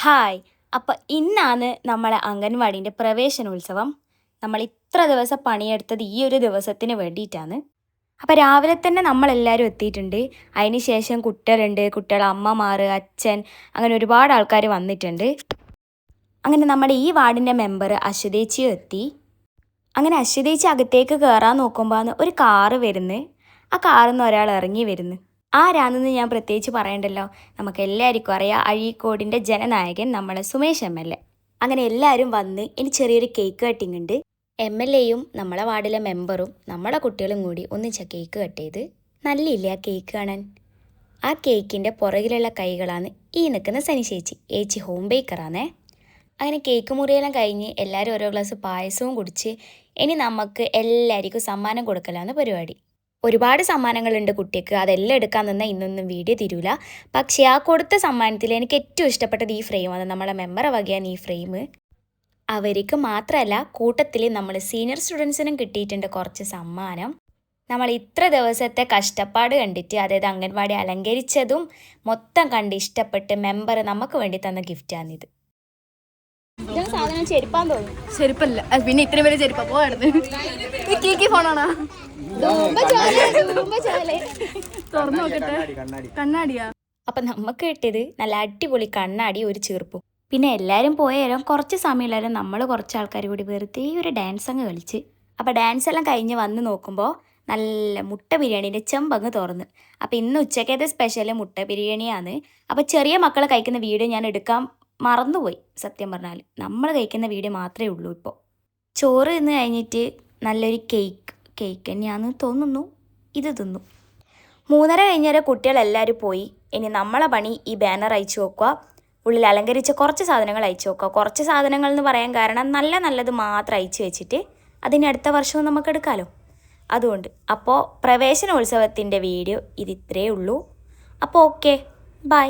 Hi. അപ്പോൾ ഇന്നാണ് നമ്മളെ അംഗൻവാടിൻ്റെ പ്രവേശനോത്സവം. നമ്മൾ ഇത്ര ദിവസം പണിയെടുത്തത് ഈ ഒരു ദിവസത്തിന് വേണ്ടിയിട്ടാണ്. അപ്പോൾ രാവിലെ തന്നെ നമ്മളെല്ലാവരും എത്തിയിട്ടുണ്ട്. അതിന് ശേഷം കുട്ടികളുണ്ട്, കുട്ടികളെ അമ്മമാർ, അച്ഛൻ, അങ്ങനെ ഒരുപാട് ആൾക്കാർ വന്നിട്ടുണ്ട്. അങ്ങനെ നമ്മുടെ ഈ വാർഡിൻ്റെ മെമ്പർ അശ്വതേച്ചിയും എത്തി. അങ്ങനെ അശ്വതേച്ചി അകത്തേക്ക് കയറാൻ നോക്കുമ്പോൾ ഒരു കാറ് വരുന്നു. ആ കാറിൽ നിന്ന് ഒരാൾ ഇറങ്ങി വരുന്നു. ആരാണെന്ന് ഞാൻ പ്രത്യേകിച്ച് പറയണ്ടല്ലോ, നമുക്ക് എല്ലാവർക്കും അറിയാം, അഴീക്കോടിൻ്റെ ജനനായകൻ നമ്മളെ സുമേഷ് MLA. അങ്ങനെ എല്ലാവരും വന്ന് ഇനി ചെറിയൊരു കേക്ക് കട്ടിങ് ഉണ്ട്. MLAയും നമ്മളെ വാർഡിലെ മെമ്പറും നമ്മളെ കുട്ടികളും കൂടി ഒന്നിച്ച കേക്ക് കട്ട് ചെയ്ത്. നല്ലില്ല ആ കേക്ക് കാണാൻ. ആ കേക്കിൻ്റെ പുറകിലുള്ള കൈകളാണ് ഈ നിൽക്കുന്ന സനി ചേച്ചി ഹോം ബേക്കറാണേ. അങ്ങനെ കേക്ക് മുറിയെല്ലാം കഴിഞ്ഞ് എല്ലാവരും ഓരോ ഗ്ലാസ് പായസവും കുടിച്ച് ഇനി നമുക്ക് എല്ലാവർക്കും സമ്മാനം കൊടുക്കലാണ് പരിപാടി. ഒരുപാട് സമ്മാനങ്ങളുണ്ട് കുട്ടിക്ക്, അതെല്ലാം എടുക്കാൻ നിന്നാൽ ഇന്നൊന്നും വീഡിയോ തരൂല. പക്ഷേ ആ കൊടുത്ത സമ്മാനത്തിൽ എനിക്ക് ഏറ്റവും ഇഷ്ടപ്പെട്ടത് ഈ ഫ്രെയിമാണ്. നമ്മളെ മെമ്പറെ വകയാണ് ഈ ഫ്രെയിം. അവർക്ക് മാത്രമല്ല, കൂട്ടത്തിൽ നമ്മൾ സീനിയർ സ്റ്റുഡൻസിനും കിട്ടിയിട്ടുണ്ട് കുറച്ച് സമ്മാനം. നമ്മൾ ഇത്ര ദിവസത്തെ കഷ്ടപ്പാട് കണ്ടിട്ട്, അതായത് അംഗൻവാടി അലങ്കരിച്ചതും മൊത്തം കണ്ട് ഇഷ്ടപ്പെട്ട് മെമ്പർ നമുക്ക് വേണ്ടി തന്ന ഗിഫ്റ്റാണിത്. സാധനം ചെരുപ്പാന്ന് തോന്നുന്നു. ചെരുപ്പല്ല, പിന്നെ ഇത്രയും വലിയ ചെരുപ്പാ പോവായിരുന്നു. ഫോണാണോ? തുറന്നു നോക്കട്ടെ. കണ്ണാടിയാ? അപ്പം നമുക്ക് കിട്ടിയത് നല്ല അടിപൊളി കണ്ണാടി, ഒരു ചെറുപ്പും. പിന്നെ എല്ലാവരും പോയാലും കുറച്ച് സമയമില്ലാലും നമ്മൾ കുറച്ച് ആൾക്കാർ കൂടി വെറുതെ ഒരു ഡാൻസ് അങ്ങ് കളിച്ച്. അപ്പോൾ ഡാൻസ് എല്ലാം കഴിഞ്ഞ് വന്ന് നോക്കുമ്പോൾ നല്ല മുട്ട ബിരിയാണീൻ്റെ ചെമ്പങ്ങ് തുറന്ന്. അപ്പോൾ ഇന്ന് ഉച്ചക്കത്തെ സ്പെഷ്യൽ മുട്ട ബിരിയാണിയാണ്. അപ്പോൾ ചെറിയ മക്കൾ കഴിക്കുന്ന വീഡിയോ ഞാൻ എടുക്കാൻ മറന്നുപോയി. സത്യം പറഞ്ഞാൽ നമ്മൾ കഴിക്കുന്ന വീഡിയോ മാത്രമേ ഉള്ളൂ. ഇപ്പോൾ ചോറ് തിന്ന് കഴിഞ്ഞിട്ട് നല്ലൊരു കേക്ക് തന്നെയാണെന്ന് തോന്നുന്നു. ഇത് തിന്നു. 3:30 കഴിഞ്ഞേരം കുട്ടികളെല്ലാവരും പോയി. ഇനി നമ്മളെ പണി ഈ ബാനർ അയച്ചു നോക്കുക, ഉള്ളിൽ അലങ്കരിച്ച കുറച്ച് സാധനങ്ങൾ അയച്ചു നോക്കുക. കുറച്ച് സാധനങ്ങൾ എന്ന് പറയാൻ കാരണം നല്ലത് മാത്രം അയച്ചു വെച്ചിട്ട് അതിന് അടുത്ത വർഷവും നമുക്ക് എടുക്കാമല്ലോ. അതുകൊണ്ട് അപ്പോൾ പ്രവേശനോത്സവത്തിൻ്റെ വീഡിയോ ഇത് ഇത്രയേ ഉള്ളൂ. അപ്പോൾ ഓക്കെ, ബൈ.